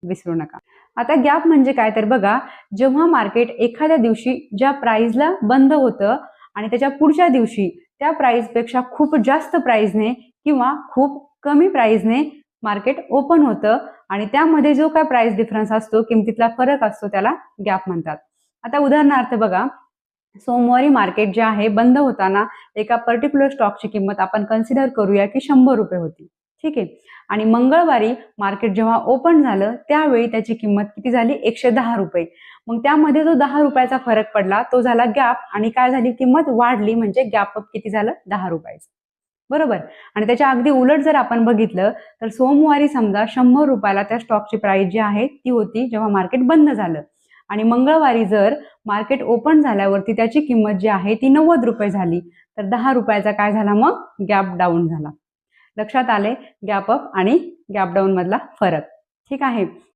विसरू नका. आता गॅप म्हणजे काय तर बघा, जेव्हा मार्केट एखाद्या दिवशी ज्या प्राइसला बंद होतं आणि त्याच्या पुढच्या दिवशी त्या प्राइसपेक्षा खूप जास्त प्राइसने किंवा खूप कमी प्राइसने मार्केट ओपन होतं आणि त्यामध्ये जो काय प्राइस डिफरन्स असतो, किमतीतला फरक असतो, त्याला गॅप म्हणतात. आता उदाहरणार्थ बघा, सोमवारी मार्केट जे आहे बंद होताना एका पर्टिक्युलर स्टॉकची किंमत आपण कन्सिडर करूया की 100 रुपये होती. ठीक आहे. आणि मंगळवारी मार्केट जेव्हा ओपन झालं त्यावेळी त्याची किंमत किती झाली? 110 रुपये. मग त्यामध्ये जो 10 रुपयाचा फरक पडला तो झाला गॅप आणि काय झाली? किंमत वाढली, म्हणजे गॅप अप किती झालं? 10 रुपयाचं. बरोबर. आणि त्याच्या अगदी उलट जर आपण बघितलं तर सोमवारी समजा 100 रुपयाला त्या स्टॉकची प्राइस जी आहे ती होती जेव्हा मार्केट बंद झालं आणि मंगळवारी जर मार्केट ओपन झाल्यावरती त्याची किंमत जी आहे ती 90 रुपये झाली, तर 10 रुपयाचा काय झाला? मग गॅप डाऊन झाला. लक्षात आले गॅप अप आणि गॅप डाऊन मधला फरक. ठीक आहे.